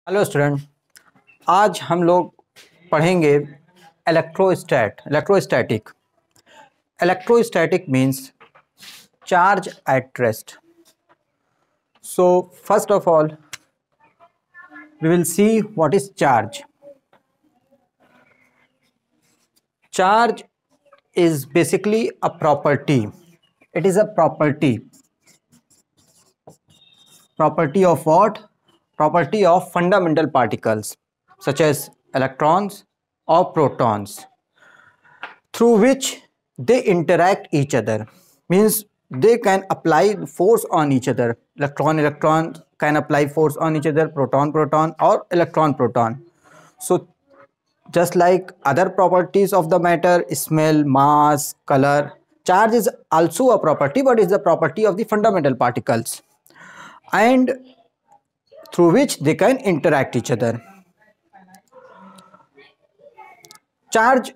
Hello student, आज हम लोग पढ़ेंगे electrostatic. Electrostatic means charge at rest. So first of all we will see what is charge. Charge is basically a property. It is a property of what? Property of fundamental particles such as electrons or protons, through which they interact each other. Means they can apply force on each other. Electron can apply force on each other, proton or electron. So just like other properties of the matter, smell, mass, color, charge is also a property, but is the property of the fundamental particles, and through which they can interact each other. Charge,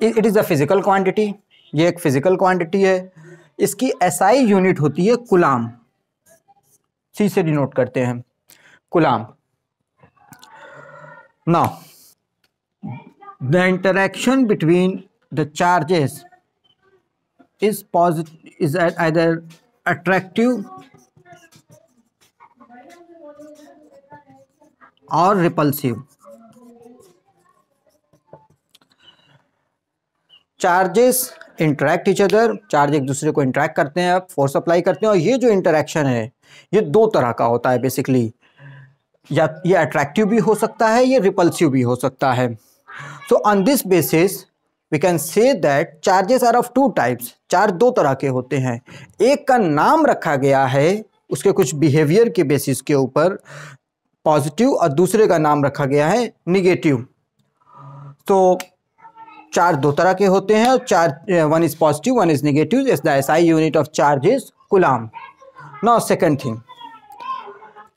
it is a physical quantity. ये एक physical quantity है। इसकी SI unit होती है coulomb. C से denote करते हैं coulomb. Now the interaction between the charges is either attractive or repulsive. Charges interact each other, charge एक दूसरे को इंटरेक्ट करते हैं, फोर्स अप्लाई करते हैं, और ये जो इंटरेक्शन है ये दो तरह का होता है बेसिकली। या ये अट्रैक्टिव भी हो सकता है, ये रिपल्सिव भी हो सकता है। So on this basis we can say that charges are of two types. Charge दो तरह के होते हैं। एक का नाम रखा गया है उसके कुछ बिहेवियर के बेसिस के ऊपर, पॉजिटिव, और दूसरे का नाम रखा गया है निगेटिव। तो चार्ज दो तरह के होते हैं, charge one is positive, one is negative. Is the SI unit of charge is coulomb. Now second thing,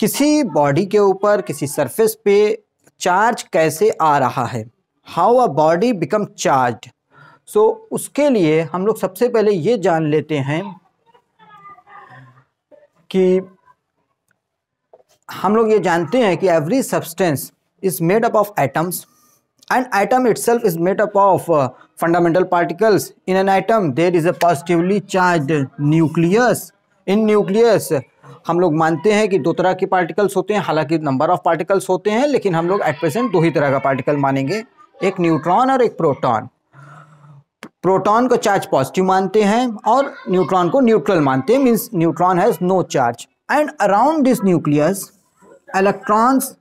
किसी बॉडी के ऊपर, किसी सरफेस पे चार्ज कैसे आ रहा है, how a body become charged. So उसके लिए हम लोग सबसे पहले ये जान लेते हैं कि हम लोग ये जानते हैं कि every substance is made up of atoms, and atom itself is made up of fundamental particles. In an atom there is a positively charged nucleus. In nucleus हम लोग मानते हैं कि दो तरह के पार्टिकल्स होते हैं, हालांकि नंबर ऑफ पार्टिकल्स होते हैं, लेकिन हम लोग एट प्रेजेंट दो ही तरह का पार्टिकल मानेंगे, एक न्यूट्रॉन और एक प्रोटॉन। प्रोटॉन को चार्ज पॉजिटिव मानते हैं और न्यूट्रॉन को न्यूट्रल मानते हैं, means neutron has no charge. And around this nucleus electrons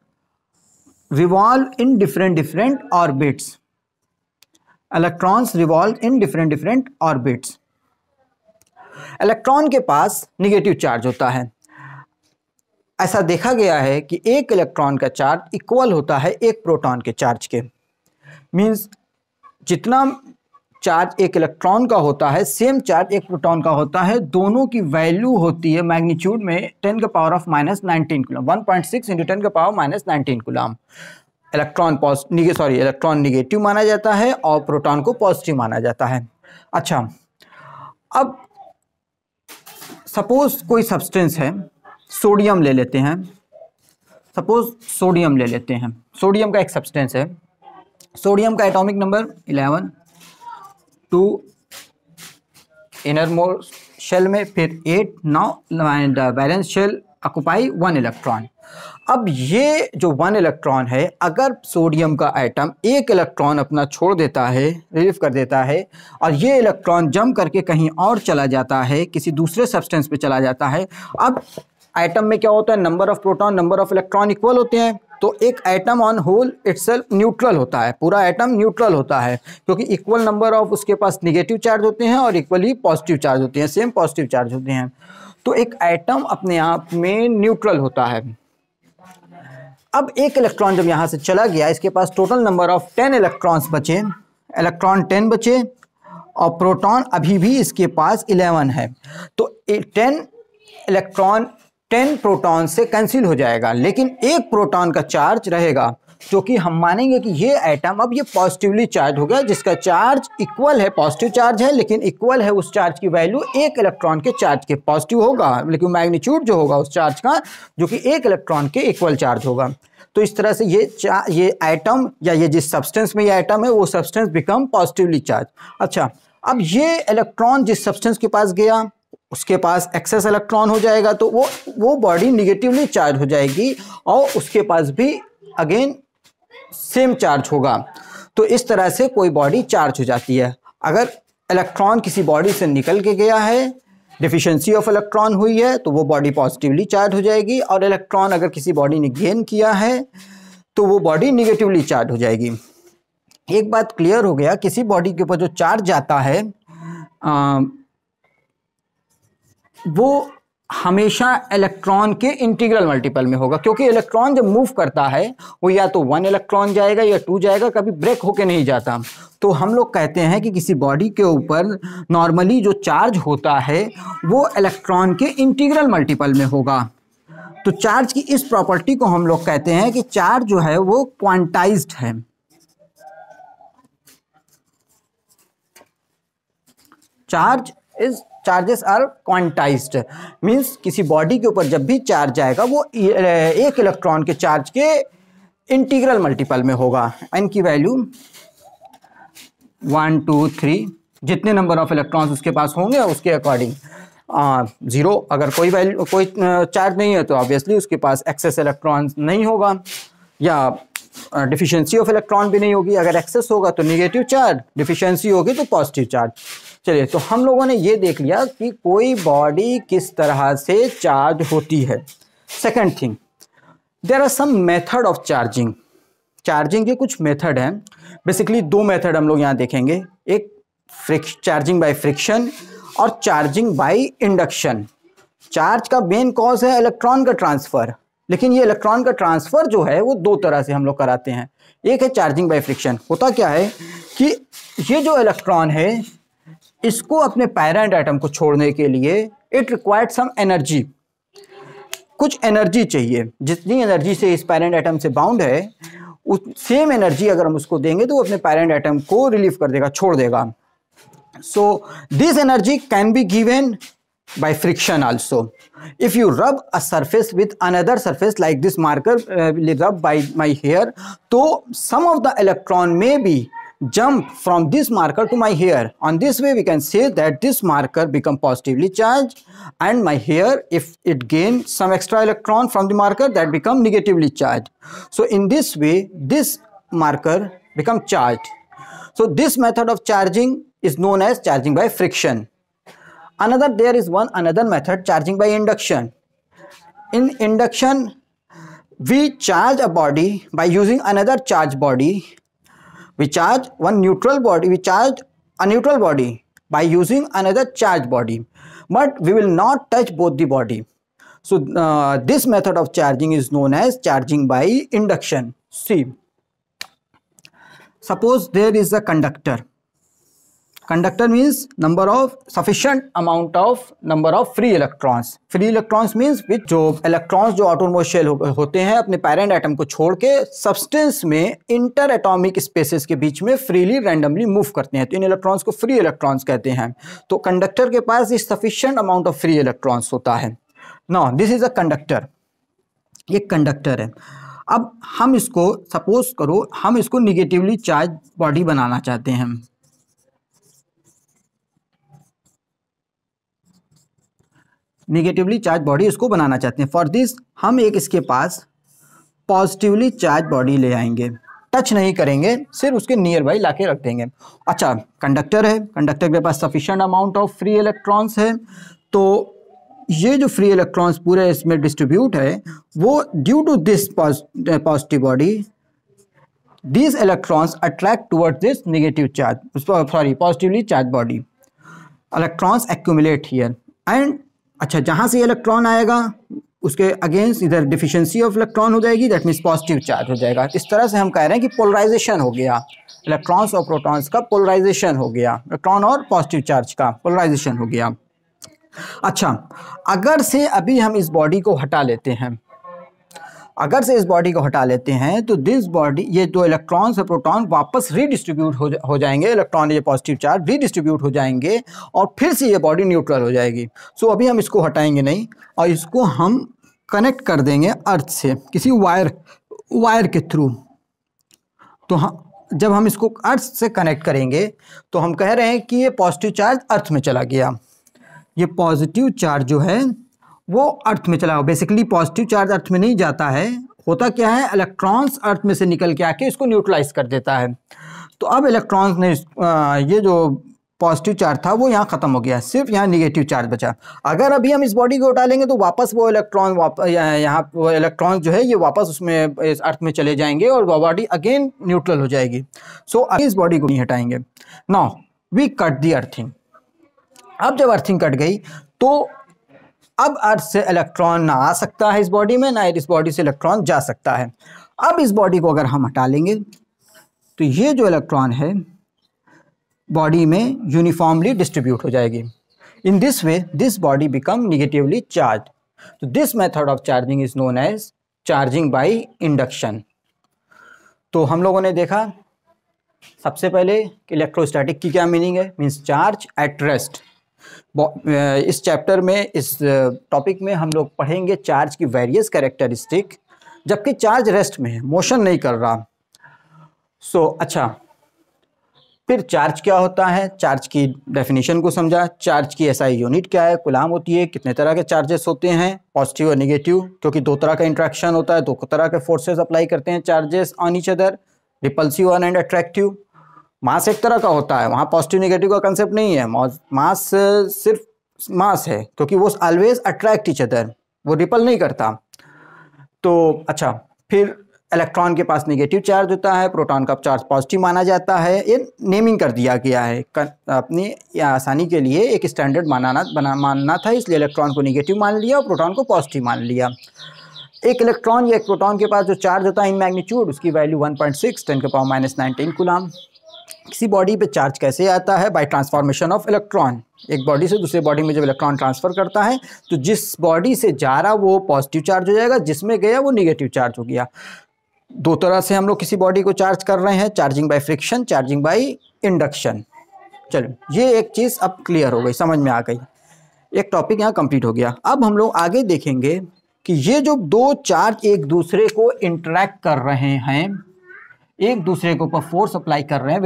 revolve in different orbits. Electrons revolve in different orbits. Electron के पास निगेटिव चार्ज होता है। ऐसा देखा गया है कि एक इलेक्ट्रॉन का चार्ज इक्वल होता है एक प्रोटॉन के चार्ज के। मींस जितना चार्ज एक इलेक्ट्रॉन का होता है, सेम चार्ज एक प्रोटॉन का होता है। दोनों की वैल्यू होती है मैग्नीट्यूड में 10 के पावर ऑफ -19 कूलम, 1.6 × 10 के पावर -19 कूलम। इलेक्ट्रॉन निगेटिव माना जाता है और प्रोटॉन को पॉजिटिव माना जाता है। अच्छा, अब सपोज कोई सब्सटेंस है, सोडियम ले लेते हैं। सपोज सोडियम ले लेते हैं, सोडियम का एक सब्सटेंस है। सोडियम का atomic number 11, 2 innermost shell में, फिर 8। Now the balance shell occupy 1 electron. अब ये जो 1 इलेक्ट्रॉन है, अगर सोडियम का एटम एक इलेक्ट्रॉन अपना छोड़ देता है, रिलीव कर देता है, और ये इलेक्ट्रॉन जम करके कहीं और चला जाता है, किसी दूसरे सब्सटेंस पे चला जाता है। अब एटम में क्या होता है, number of proton number of electron equal होते हैं, तो एक atom on whole itself neutral होता है। पूरा एटम न्यूट्रल होता है क्योंकि इक्वल नंबर ऑफ उसके पास निगेटिव चार्ज होते हैं और इक्वली पॉजिटिव चार्ज होते हैं, सेम पॉजिटिव चार्ज होते हैं। तो एक एटम अपने आप में न्यूट्रल होता है। अब एक इलेक्ट्रॉन जब यहाँ से चला गया, इसके पास टोटल नंबर ऑफ 10 इलेक्ट्रॉन्स बचे, इलेक्ट्रॉन 10 बचे, और प्रोटॉन अभी भी इसके पास 11 है। तो 10 इलेक्ट्रॉन 10 प्रोटॉन से कैंसिल हो जाएगा, लेकिन एक प्रोटॉन का चार्ज रहेगा। जो कि हम मानेंगे कि ये एटम अब ये पॉजिटिवली चार्ज हो गया, जिसका चार्ज इक्वल है, पॉजिटिव चार्ज है लेकिन इक्वल है उस चार्ज की वैल्यू एक इलेक्ट्रॉन के चार्ज के। पॉजिटिव होगा लेकिन मैग्नीट्यूड जो होगा उस चार्ज का जो कि एक इलेक्ट्रॉन के इक्वल चार्ज होगा। तो इस तरह से ये एटम या ये जिस सब्सटेंस में ये एटम है वो सब्सटेंस बिकम पॉजिटिवली चार्ज। अच्छा, अब ये इलेक्ट्रॉन जिस सब्सटेंस के पास गया उसके पास एक्सेस इलेक्ट्रॉन हो जाएगा, तो वो बॉडी निगेटिवली चार्ज हो जाएगी और उसके पास भी अगेन सेम चार्ज होगा। तो इस तरह से कोई बॉडी चार्ज हो जाती है। अगर इलेक्ट्रॉन किसी बॉडी से निकल के गया है, डिफिशिएंसी ऑफ इलेक्ट्रॉन हुई है, तो वो बॉडी पॉजिटिवली चार्ज हो जाएगी, और इलेक्ट्रॉन अगर किसी बॉडी ने गेन किया है तो वो बॉडी निगेटिवली चार्ज हो जाएगी। एक बात क्लियर हो गया, किसी बॉडी के ऊपर जो चार्ज जाता है वो हमेशा इलेक्ट्रॉन के इंटीग्रल मल्टीपल में होगा, क्योंकि इलेक्ट्रॉन जब मूव करता है वो या तो 1 इलेक्ट्रॉन जाएगा या 2 जाएगा, कभी ब्रेक होके नहीं जाता। तो हम लोग कहते हैं कि किसी बॉडी के ऊपर नॉर्मली जो चार्ज होता है वो इलेक्ट्रॉन के इंटीग्रल मल्टीपल में होगा। तो चार्ज की इस प्रॉपर्टी को हम लोग कहते हैं कि चार्ज जो है वो क्वांटाइज्ड है। चार्जेस आर क्वांटाइज्ड, मीन्स किसी बॉडी के ऊपर जब भी चार्ज आएगा वो एक इलेक्ट्रॉन के चार्ज के इंटीग्रल मल्टीपल में होगा। एन की वैल्यू 1 2 3, जितने नंबर ऑफ इलेक्ट्रॉन्स उसके पास होंगे उसके अकॉर्डिंग 0। अगर कोई चार्ज नहीं है तो ऑब्वियसली उसके पास एक्सेस इलेक्ट्रॉन्स नहीं होगा, या डिफिशिएंसी ऑफ इलेक्ट्रॉन भी नहीं होगी। अगर एक्सेस होगा तो नेगेटिव चार्ज, डिफिशिएंसी होगी तो पॉजिटिव चार्ज। चलिए, तो हम लोगों ने ये देख लिया कि कोई बॉडी किस तरह से चार्ज होती है। Second thing, there are some method of charging. Charging के कुछ मेथड हैं, बेसिकली 2 मेथड हम लोग यहाँ देखेंगे, एक चार्जिंग बाय फ्रिक्शन और चार्जिंग बाय इंडक्शन। चार्ज का मेन कॉज है इलेक्ट्रॉन का ट्रांसफर, लेकिन ये इलेक्ट्रॉन का ट्रांसफर जो है वो 2 तरह से हम लोग कराते हैं। एक है चार्जिंग बाय फ्रिक्शन। होता क्या है कि ये जो इलेक्ट्रॉन है इसको अपने पेरेंट एटम को छोड़ने के लिए इट रिक्वायर्ड सम एनर्जी, कुछ एनर्जी चाहिए। जितनी एनर्जी से इस पेरेंट एटम से बाउंड है उस सेम एनर्जी अगर हम उसको देंगे तो वो अपने पेरेंट एटम को रिलीव कर देगा, छोड़ देगा। So this energy can be given by friction also. If you rub a surface with another surface like this marker rubbed by my hair, so some of the electron may be jump from this marker to my hair. On this way we can say that this marker become positively charged, and my hair, if it gain some extra electron from the marker, that become negatively charged. So in this way this marker become charged. So this method of charging is known as charging by friction. There is another method, charging by induction. In induction we charge a body by using another charged body. We charge a neutral body by using another charged body, but we will not touch both the body. So this method of charging is known as charging by induction. See, suppose there is a conductor. Conductor means sufficient amount of number of free electrons. Free electrons means which जो electrons जो आटोनोमस shell होते हैं अपने parent atom को छोड़ के substance में inter atomic spaces के बीच में फ्रीली रैंडमली मूव करते हैं, तो इन इलेक्ट्रॉन्स को फ्री इलेक्ट्रॉन्स कहते हैं। तो कंडक्टर के पास इस sufficient amount of free electrons होता है। Now this is a conductor, ये कंडक्टर है। अब हम इसको सपोज करो हम इसको निगेटिवली चार्ज बॉडी बनाना चाहते हैं। निगेटिवली चार्ज बॉडी इसको बनाना चाहते हैं। फॉर दिस हम एक इसके पास पॉजिटिवली चार्ज बॉडी ले आएंगे, टच नहीं करेंगे, सिर्फ उसके नियर बाई लाके रख देंगे। अच्छा, कंडक्टर है, कंडक्टर के पास sufficient amount of free electrons है, तो ये जो फ्री इलेक्ट्रॉन्स पूरे इसमें डिस्ट्रीब्यूट है वो due to this positive body these electrons attract towards this negative charge, positively charged body. Electrons accumulate here and अच्छा, जहाँ से इलेक्ट्रॉन आएगा उसके अगेंस्ट इधर डिफिशिएंसी ऑफ इलेक्ट्रॉन हो जाएगी, दैट मीन्स पॉजिटिव चार्ज हो जाएगा। इस तरह से हम कह रहे हैं कि पोलराइजेशन हो गया, इलेक्ट्रॉन्स और प्रोटॉन्स का पोलराइजेशन हो गया, इलेक्ट्रॉन और पॉजिटिव चार्ज का पोलराइजेशन हो गया। अच्छा, अगर से अभी हम इस बॉडी को हटा लेते हैं अगर से इस बॉडी को हटा लेते हैं तो दिस बॉडी, ये दो इलेक्ट्रॉन्स और प्रोटॉन वापस रीडिस्ट्रीब्यूट हो जाएंगे, इलेक्ट्रॉन ये पॉजिटिव चार्ज रीडिस्ट्रीब्यूट हो जाएंगे और फिर से ये बॉडी न्यूट्रल हो जाएगी। सो अभी हम इसको हटाएंगे नहीं और इसको हम कनेक्ट कर देंगे अर्थ से किसी वायर के थ्रू। तो जब हम इसको अर्थ से कनेक्ट करेंगे तो हम कह रहे हैं कि ये पॉजिटिव चार्ज अर्थ में चला गया, ये पॉजिटिव चार्ज जो है वो अर्थ में चला गया। बेसिकली पॉजिटिव चार्ज अर्थ में नहीं जाता है, होता क्या है, इलेक्ट्रॉन्स अर्थ में से निकल के आके इसको न्यूट्रलाइज कर देता है। तो अब इलेक्ट्रॉन्स ने ये जो पॉजिटिव चार्ज था वो यहाँ ख़त्म हो गया, सिर्फ यहाँ निगेटिव चार्ज बचा। अगर अभी हम इस बॉडी को उठा लेंगे तो वापस वो इलेक्ट्रॉन यहाँ वो इलेक्ट्रॉन जो है ये वापस उसमें इस अर्थ में चले जाएंगे और वो बॉडी अगेन न्यूट्रल हो जाएगी। सो इस बॉडी को नहीं हटाएंगे। Now we cut the earthing. अब जब अर्थिंग कट गई तो अब अर्थ से इलेक्ट्रॉन ना आ सकता है इस बॉडी में, ना इस बॉडी से इलेक्ट्रॉन जा सकता है। अब इस बॉडी को अगर हम हटा लेंगे तो ये जो इलेक्ट्रॉन है बॉडी में यूनिफॉर्मली डिस्ट्रीब्यूट हो जाएगी। In this way this body become negatively charge. तो this method of charging is known as charging by induction. तो हम लोगों ने देखा सबसे पहले कि इलेक्ट्रोस्टैटिक की क्या मीनिंग है, मीन्स चार्ज एट रेस्ट। इस चैप्टर में, इस टॉपिक में हम लोग पढ़ेंगे चार्ज की वेरियस कैरेक्टरिस्टिक, जबकि चार्ज रेस्ट में है, मोशन नहीं कर रहा। अच्छा, फिर चार्ज क्या होता है, चार्ज की डेफिनेशन को समझा, चार्ज की एसआई यूनिट क्या है, कूलाम होती है, कितने तरह के चार्जेस होते हैं, पॉजिटिव और नेगेटिव, क्योंकि दो तरह का इंट्रैक्शन होता है, दो तरह के फोर्सेस अप्लाई करते हैं charges on each other, repulsive and attractive. Mass एक तरह का होता है, वहाँ पॉजिटिव नेगेटिव का कंसेप्ट नहीं है, मास सिर्फ मास है, क्योंकि वो ऑलवेज अट्रैक्ट ईच अदर, वो रिपल नहीं करता। तो अच्छा, फिर इलेक्ट्रॉन के पास नेगेटिव चार्ज होता है, प्रोटॉन का चार्ज पॉजिटिव माना जाता है। ये नेमिंग कर दिया गया है अपनी आसानी के लिए, एक स्टैंडर्ड मानना था, इसलिए इलेक्ट्रॉन को नेगेटिव मान लिया और प्रोटॉन को पॉजिटिव मान लिया। एक इलेक्ट्रॉन या एक प्रोटॉन के पास जो चार्ज होता है इन मैग्नीट्यूड, उसकी वैल्यू 1.6 10⁻⁻⁹ कूलाम। किसी बॉडी पे चार्ज कैसे आता है, बाय ट्रांसफॉर्मेशन ऑफ इलेक्ट्रॉन। एक बॉडी से दूसरे बॉडी में जब इलेक्ट्रॉन ट्रांसफर करता है तो जिस बॉडी से जा रहा वो पॉजिटिव चार्ज हो जाएगा, जिसमें गया वो नेगेटिव चार्ज हो गया। दो तरह से हम लोग किसी बॉडी को चार्ज कर रहे हैं, charging by friction, charging by induction. चलो, ये एक चीज़ अब क्लियर हो गई, समझ में आ गई, एक टॉपिक यहाँ कंप्लीट हो गया। अब हम लोग आगे देखेंगे कि ये जो दो चार्ज एक दूसरे को इंटरेक्ट कर रहे हैं, एक दूसरे के ऊपर फोर्स अप्लाई कर रहे हैं,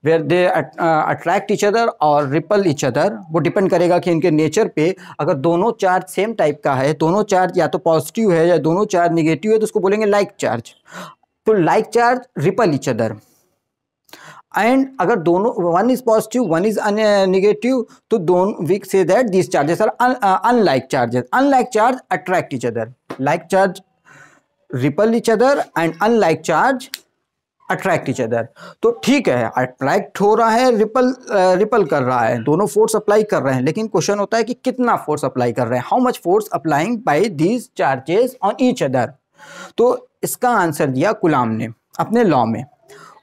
where they attract each other और रिपल ईच अदर, वो डिपेंड करेगा कि इनके नेचर पे। अगर दोनों चार्ज सेम टाइप का है, दोनों चार्ज या तो पॉजिटिव है या दोनों चार्ज नेगेटिव है, तो उसको बोलेंगे लाइक चार्ज। तो like charge repel each other. And अगर दोनों, one is positive one is negative, तो दोनों we say that these charges are unlike charges. Unlike charge attract each other, like charge repel each other and unlike charge attract each other. तो ठीक है, attract हो रहा है, ripple कर रहा है, दोनों फोर्स अप्लाई कर रहे हैं, लेकिन क्वेश्चन होता है कि कितना फोर्स अप्लाई कर रहे हैं, how much force applying by these charges on each other. तो इसका आंसर दिया कूलाम ने अपने लॉ में।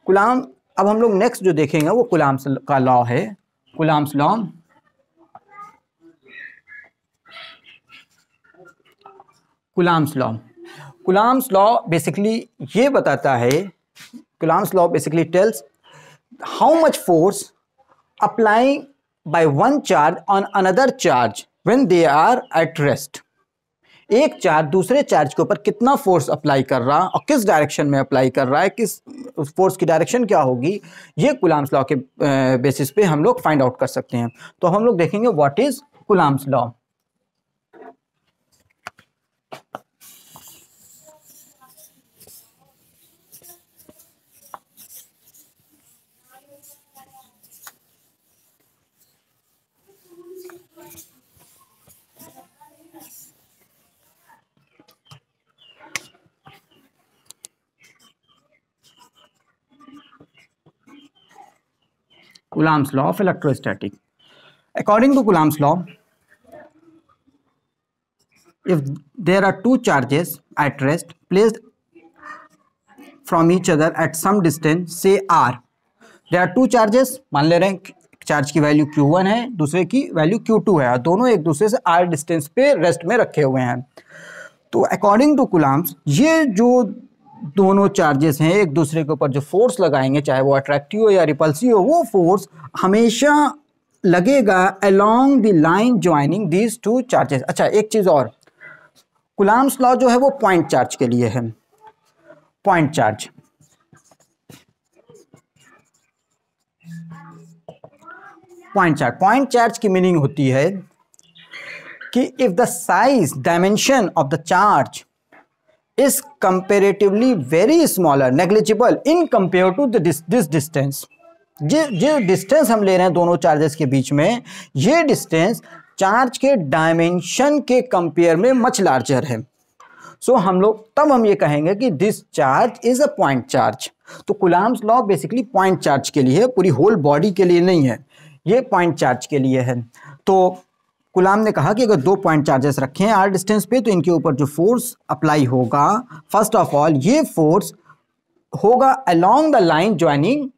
कूलाम, अब हम लोग नेक्स्ट जो देखेंगे वो कूलाम्स का लॉ है, Coulomb's law. Coulomb's law, Coulomb's law basically ये बताता है, Coulomb's law basically tells how much force applying by one charge on another charge when they are at rest. एक चार्ज दूसरे चार्ज के ऊपर कितना फोर्स अप्लाई कर रहा और किस डायरेक्शन में अप्लाई कर रहा है, किस फोर्स की डायरेक्शन क्या होगी, ये कूलाम्स लॉ के बेसिस पे हम लोग फाइंड आउट कर सकते हैं। तो हम लोग देखेंगे what is coulombs law. Coulomb's law of electrostatic. According to Coulomb's law, if there are two charges at rest placed from each other at some distance, say r, there are two charges, मान ले रहे हैं charge की value q1 है, दूसरे की value q2 है, और दोनों एक दूसरे से r डिस्टेंस पे रेस्ट में रखे हुए हैं। तो अकॉर्डिंग टू कुलाम्स ये जो दोनों चार्जेस हैं एक दूसरे के ऊपर जो फोर्स लगाएंगे, चाहे वो अट्रैक्टिव हो या रिपल्सिव हो, वो फोर्स हमेशा लगेगा along the line joining these two charges. अच्छा, एक चीज़ और, कुलाम्स लॉ जो है वो पॉइंट चार्ज के लिए है। पॉइंट चार्ज, पॉइंट चार्ज की मीनिंग होती है कि if the size dimension of the charge is comparatively very smaller, negligible in compared to this distance। जो डिस्टेंस हम ले रहे हैं दोनों चार्जेस के बीच में, ये डिस्टेंस चार्ज के डायमेंशन के कंपेयर में मच लार्जर है। सो हम ये कहेंगे कि this charge is a point charge. तो Coulomb's law basically point charge के लिए है, पूरी होल बॉडी के लिए नहीं है, ये पॉइंट चार्ज के लिए है। तो कुलाम ने कहा कि अगर दो पॉइंट चार्जेस रखें आर डिस्टेंस पे, तो इनके ऊपर जो फोर्स अप्लाई होगा, फर्स्ट ऑफ ऑल ये फोर्स होगा along the line joining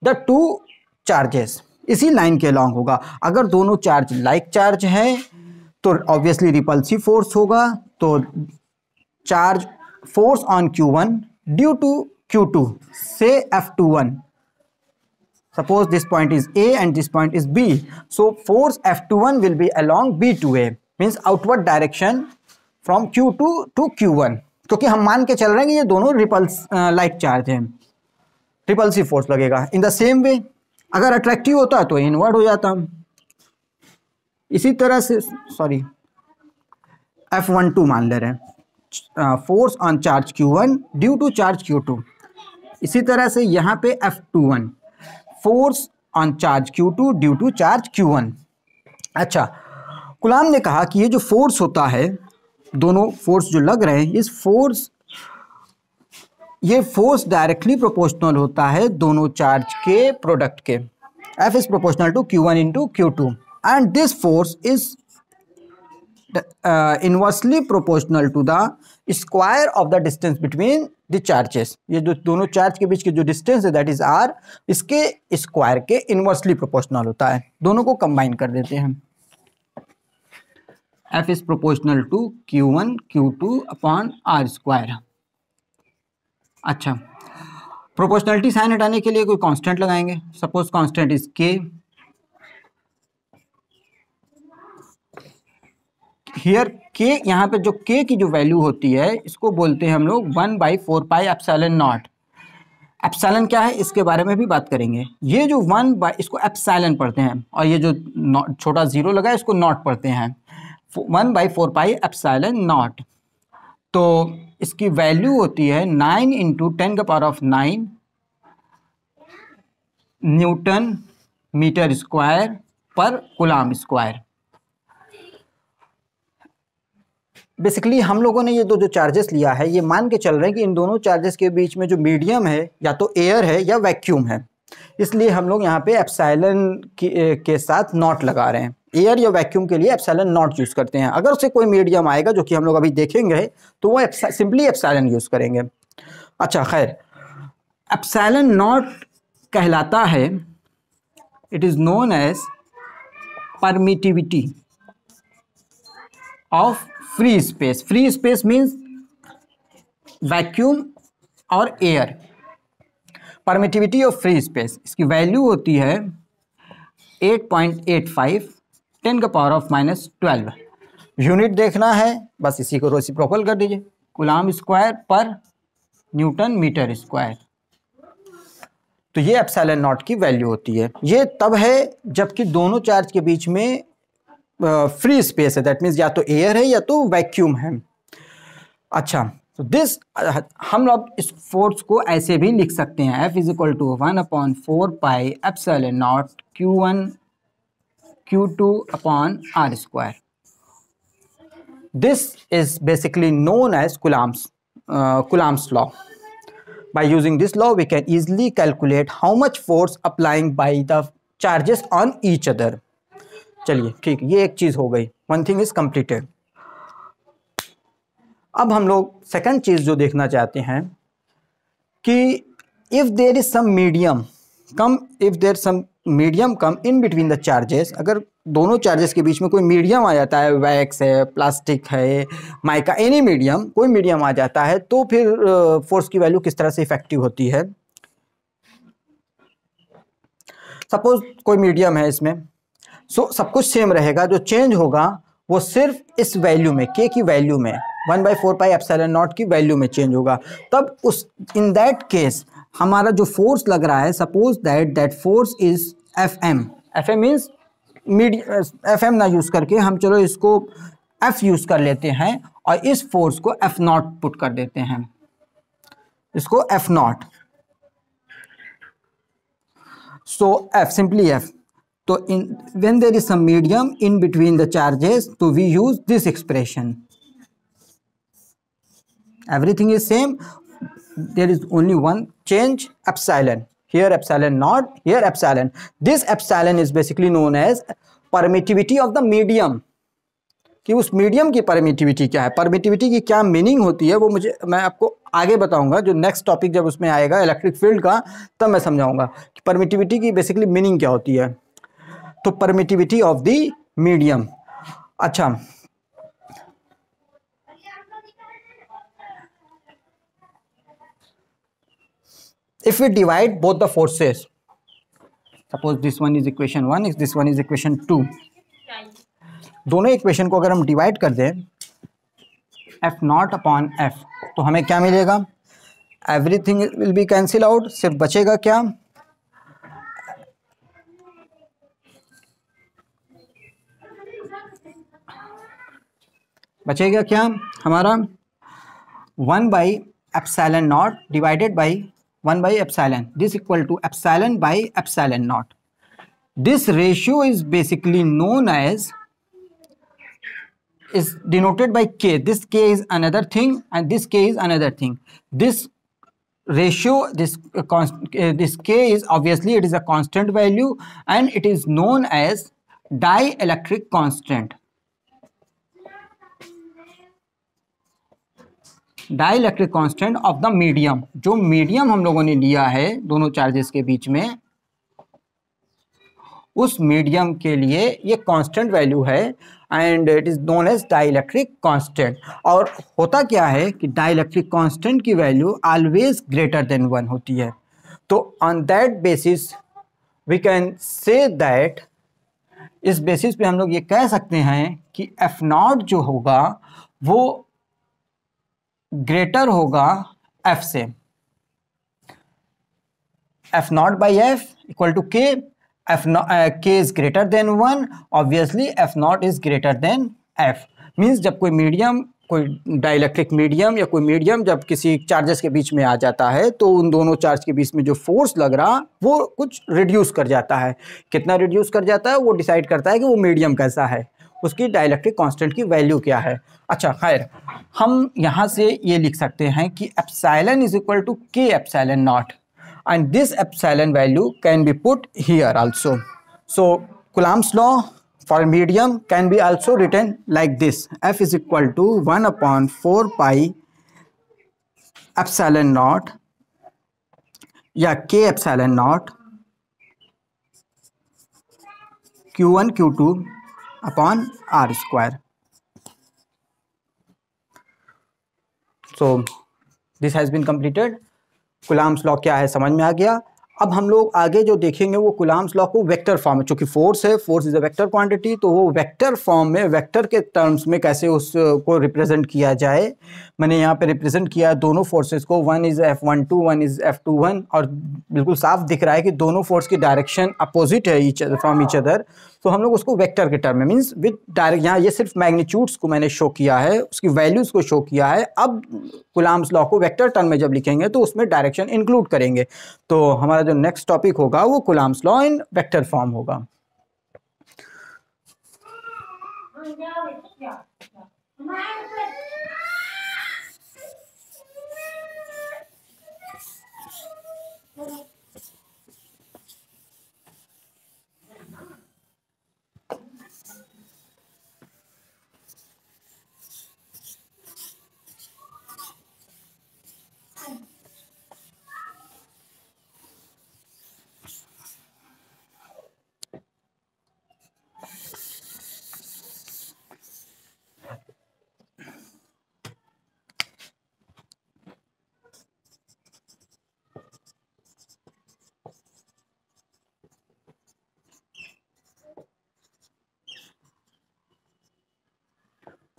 the two charges, इसी लाइन के अलोंग होगा। अगर दोनों चार्ज लाइक चार्ज हैं तो ऑब्वियसली रिपल्सिव फोर्स होगा, तो charge force on Q1 due to Q2 से F21, suppose this point is A and this point is B, so force F21 will be along B2A, means outward direction from Q2 to Q1, क्योंकि हम मान के चल रहे हैं कि ये दोनों लाइक चार्ज हैं, रिपल्सिव फोर्स लगेगा। इन द सेम वे अगर अट्रैक्टिव होता तो इनवर्ड हो जाता। इसी तरह से F12 मान ले रहे हैं, force on charge Q1 due to charge Q2। इसी तरह से यहाँ पे F21 force on charge Q2 due to charge Q1। अच्छा, कुलाम ने कहा कि ये जो फोर्स होता है, दोनों फोर्स जो लग रहे हैं, ये फोर्स डायरेक्टली प्रोपोर्शनल होता है दोनों चार्ज के प्रोडक्ट के। F is proportional to Q1 into Q2 and this force is inversely proportional to the square of the distance between the charges. ये जो दोनों चार्ज के बीच की जो डिस्टेंस है दैट इज R, इसके स्क्वायर के इनवर्सली प्रोपोर्शनल होता है। दोनों को कंबाइन कर देते हैं। F is proportional to Q1 Q2 upon R square. अच्छा, प्रोपोर्शनलिटी साइन हटाने के लिए कोई कांस्टेंट लगाएंगे। Suppose constant is K, here K, यहाँ पे जो K की जो वैल्यू होती है इसको बोलते हैं हम लोग 1/4 पाई एप्सिलॉन नॉट। एप्सिलॉन क्या है इसके बारे में भी बात करेंगे। ये जो इसको एप्सिलॉन पढ़ते हैं, और ये जो छोटा जीरो लगा है इसको नॉट पढ़ते हैं। 1/4 पाई एप्सिलॉन नॉट, तो इसकी वैल्यू होती है 9 इंटू 10⁹ न्यूटन मीटर स्क्वायर पर कूलम स्क्वायर। बेसिकली हम लोगों ने ये जो चार्जेस लिया है, ये मान के चल रहे हैं कि इन दोनों चार्जेस के बीच में जो मीडियम है या तो एयर है या वैक्यूम है, इसलिए हम लोग यहाँ पे एप्सिलॉन के साथ नॉट लगा रहे हैं। एयर या वैक्यूम के लिए एप्सिलॉन नॉट यूज़ करते हैं। अगर उससे कोई मीडियम आएगा जो कि हम लोग अभी देखेंगे, तो वो सिंपली एप्सिलॉन यूज़ करेंगे। अच्छा, खैर, एप्सिलॉन नॉट कहलाता है, it is known as permittivity of free space. Free space means vacuum और air. Permittivity of free space, इसकी वैल्यू होती है 8.85 10⁻⁻12। यूनिट देखना है बस इसी को रेसिप्रोकल कर दीजिए, कूलम स्क्वायर पर न्यूटन मीटर स्क्वायर। तो ये एप्सिलॉन नॉट की वैल्यू होती है। ये तब है जबकि दोनों चार्ज के बीच में फ्री स्पेस है, दैट मीन्स या तो एयर है या तो वैक्यूम है। अच्छा, तो दिस हम लोग इस फोर्स को ऐसे भी लिख सकते हैं, F is equal to 1/4 pi epsilon naught Q1 Q2 upon R square. This is basically known as Coulomb's law. By using this law, we can easily calculate how much force applying by the charges on each other. चलिए ठीक, ये एक चीज़ हो गई, one thing is completed. अब हम लोग second चीज़ जो देखना चाहते हैं कि if there is some medium come in between the charges, अगर दोनों चार्जेस के बीच में कोई मीडियम आ जाता है, वैक्स है, प्लास्टिक है, माइका, एनी मीडियम, कोई मीडियम आ जाता है, तो फिर फोर्स की वैल्यू किस तरह से इफेक्टिव होती है। सपोज कोई मीडियम है इसमें, सो सब कुछ सेम रहेगा, जो चेंज होगा वो सिर्फ इस वैल्यू में, के की वैल्यू में, 1/4πε0 की वैल्यू में चेंज होगा। तब उस इन दैट केस हमारा जो फोर्स लग रहा है, suppose that force is Fm। Fm means Fm ना यूज करके हम चलो इसको F यूज कर लेते हैं और इस फोर्स को F0 पुट कर देते हैं, इसको F0। So F, simply F। तो in when there is some medium in between the charges, तो we use this expression, everything is same, there is only one change, epsilon, here epsilon not, here epsilon, this epsilon is basically known as permittivity of the medium, कि उस medium की permittivity क्या है, permittivity की क्या meaning होती है वो मैं आपको आगे बताऊंगा, जो नेक्स्ट टॉपिक जब उसमें आएगा इलेक्ट्रिक फील्ड का, तब मैं समझाऊंगा कि परमिटिविटी की बेसिकली मीनिंग क्या होती है। तो परमिटिविटी ऑफ द मीडियम। अच्छा, if we divide both the forces, suppose this one is equation 1, this one is equation 2, दोनों इक्वेशन को अगर हम डिवाइड कर दें F0 अपॉन F, तो हमें क्या मिलेगा, everything will be cancel out, सिर्फ बचेगा क्या, बचेगा क्या हमारा 1/ε0 divided by 1/ε, this equal to ε/ε0। This ratio is basically known as, is denoted by k, this k is another thing and this k is another thing, this ratio, this k is obviously it is a constant value and it is known as dielectric constant, dielectric constant of the medium. जो medium हम लोगों ने लिया है दोनों charges के बीच में, उस मीडियम के लिए ये कांस्टेंट वैल्यू है and it is known as dielectric constant. और होता क्या है कि डाइलेक्ट्रिक कांस्टेंट की वैल्यू ऑलवेज ग्रेटर देन 1 होती है। तो on that basis we can say that, इस बेसिस पे हम लोग ये कह सकते हैं कि F0 जो होगा वो ग्रेटर होगा F से, F0/F equal to K, K is greater than 1, obviously F0 is greater than F। Means जब कोई मीडियम, कोई डाइलेक्ट्रिक मीडियम या कोई मीडियम जब किसी चार्जेस के बीच में आ जाता है, तो उन दोनों चार्ज के बीच में जो फोर्स लग रहा वो कुछ रिड्यूस कर जाता है। कितना रिड्यूस कर जाता है वो डिसाइड करता है कि वो मीडियम कैसा है, उसकी डाइलेक्ट्रिक कांस्टेंट की वैल्यू क्या है। अच्छा खैर, हम यहाँ से ये लिख सकते हैं कि epsilon is equal to K epsilon naught, and this epsilon value can be put here also. So Coulomb's law for medium can be also written like this, F is equal to 1/4 pi epsilon naught या K epsilon naught Q1 Q2 upon R square. So this has been completed. Coulomb's law क्या है समझ में आ गया। अब हम लोग आगे जो देखेंगे वो कुलाम्स लॉ को वेक्टर फॉर्म में, चूंकि फोर्स है, force is a vector quantity, तो वो वेक्टर फॉर्म में, वेक्टर के टर्म्स में कैसे उसको रिप्रेजेंट किया जाए। मैंने यहाँ पे रिप्रेजेंट किया दोनों फोर्सेस को, one is F12, one is F21, और बिल्कुल साफ दिख रहा है कि दोनों फोर्स की डायरेक्शन अपोजिट है ईच फ्रॉम ईच अदर। तो हम लोग उसको वेक्टर के टर्म में, मीन्स विद डायरेक्ट, यहाँ ये सिर्फ मैग्नीट्यूड्स को मैंने शो किया है, उसकी वैल्यूज को शो किया है। अब कुलाम्स लॉ को वेक्टर टर्म में जब लिखेंगे तो उसमें डायरेक्शन इंक्लूड करेंगे। तो हमारा जो नेक्स्ट टॉपिक होगा वो Coulomb's law in vector form होगा।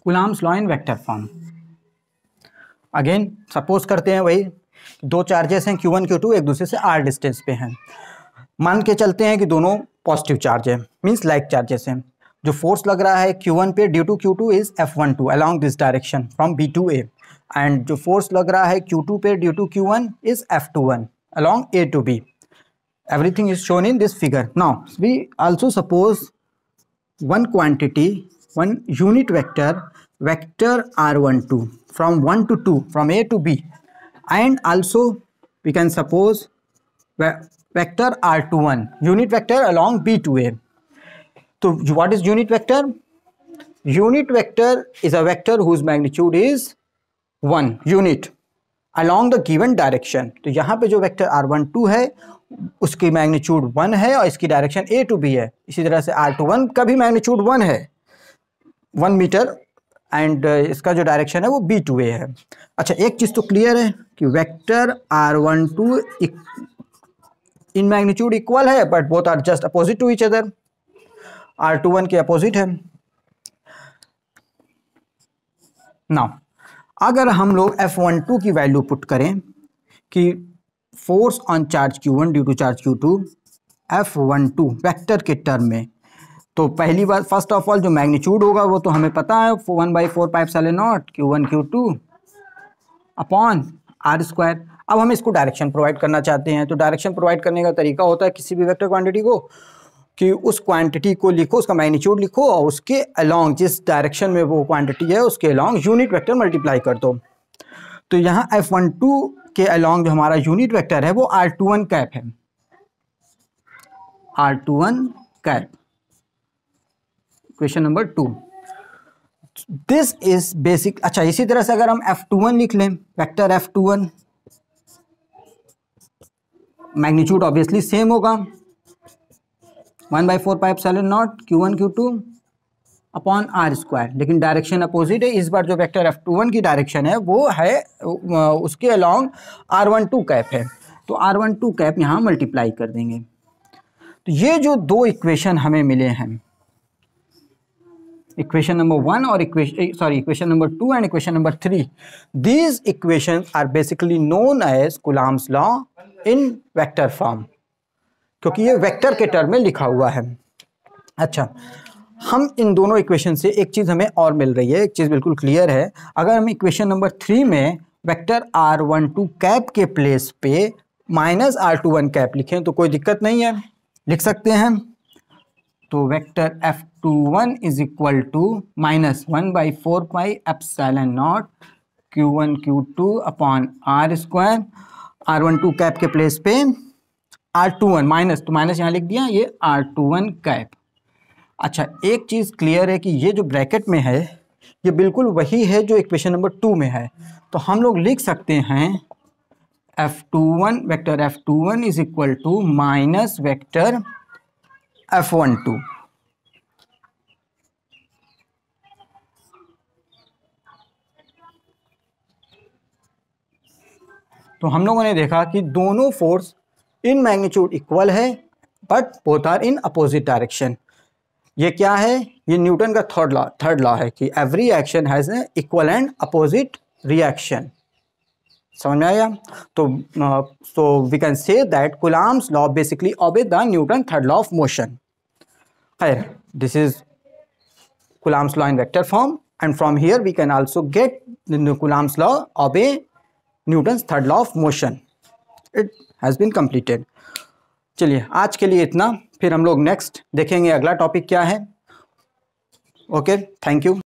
Coulomb's law in vector form. Again suppose करते हैं वही दो चार्जेस हैं Q1 Q2 एक दूसरे से r डिस्टेंस पे हैं. मान के चलते हैं कि दोनों पॉजिटिव चार्ज है, मीन्स लाइक चार्जेस हैं. जो फोर्स लग रहा है Q1 पे due to Q2 is F12 along this direction from B to A, and जो फोर्स लग रहा है Q2 पे due to Q1 is F21 along A to B. Everything is shown in this figure. Now we also suppose one quantity, one unit vector, vector r12 from 1 to 2 from A to B, and also we can suppose vector r21 unit vector along B to A. So what is unit vector? Unit vector is a vector whose magnitude is 1 unit along the given direction. तो यहाँ पे जो vector r12 है उसकी magnitude 1 है और इसकी direction A to B है. इसी तरह से r21 का भी मैग्नीट्यूड 1 है, 1 मीटर, एंड इसका जो डायरेक्शन है वो B to A है. अच्छा, एक चीज़ तो क्लियर है कि vector r12 in magnitude equal है but both are just opposite to each other. r21 के अपोजिट है. नाउ अगर हम लोग F12 की वैल्यू पुट करें कि force on charge Q1 due to charge Q2 F12 vector के टर्म में, तो पहली बार फर्स्ट ऑफ ऑल जो मैग्नीट्यूड होगा वो तो हमें पता है 1/4πε0 Q1 Q2 अपॉन r². अब हम इसको डायरेक्शन प्रोवाइड करना चाहते हैं, तो डायरेक्शन प्रोवाइड करने का तरीका होता है किसी भी वेक्टर क्वांटिटी को कि उस क्वांटिटी को लिखो, उसका मैग्नीट्यूड लिखो और उसके अलोंग जिस डायरेक्शन में वो क्वांटिटी है उसके अलोंग यूनिट वेक्टर मल्टीप्लाई कर दो. तो यहाँ F12 के अलोंग जो हमारा यूनिट वेक्टर है वो r21 कैप है, r21 cap. Question number 2, this is basic. अच्छा, इसी तरह से अगर हम F21 लिख लें, vector F21 magnitude obviously same होगा 1/4πε0 Q1 Q2 अपॉन r², लेकिन डायरेक्शन अपोजिट है. इस बार जो वेक्टर F21 की डायरेक्शन है वो है उसके अलोंग r12 कैप है, तो r12 कैप यहाँ मल्टीप्लाई कर देंगे. तो ये जो दो इक्वेशन हमें मिले हैं, इक्वेशन नंबर 1 और equation number 2 and equation number 3, these equations are basically known as Coulomb's law in vector form, क्योंकि ये वेक्टर के टर्म में लिखा हुआ है. अच्छा, हम इन दोनों इक्वेशन से एक चीज़ हमें और मिल रही है, एक चीज़ बिल्कुल क्लियर है. अगर हम इक्वेशन नंबर 3 में वेक्टर r12 कैप के प्लेस पे माइनस r21 कैप लिखें तो कोई दिक्कत नहीं है, लिख सकते हैं. तो vector F21 is equal to minus 1/4πε0 Q1 Q2 upon r², r12 cap के प्लेस पे r21 माइनस, तो माइनस यहाँ लिख दिया, ये r21 कैप. अच्छा, एक चीज़ क्लियर है कि ये जो ब्रैकेट में है ये बिल्कुल वही है जो इक्वेशन नंबर 2 में है, तो हम लोग लिख सकते हैं F21 vector F21 is equal to minus vector F12. तो हम लोगों ने देखा कि दोनों फोर्स इन मैग्नीट्यूड इक्वल है but both are in opposite direction. ये क्या है? ये न्यूटन का थर्ड लॉ है कि every action has a equal and opposite reaction. समझ में आया? तो we can say that Coulomb's law basically obey the Newton third law of motion. खैर, this is Coulomb's law in vector form, and from here we can also get the Coulomb's law obey Newton's third law of motion. It has been completed. चलिए, आज के लिए इतना, फिर हम लोग next देखेंगे अगला टॉपिक क्या है. Okay, thank you.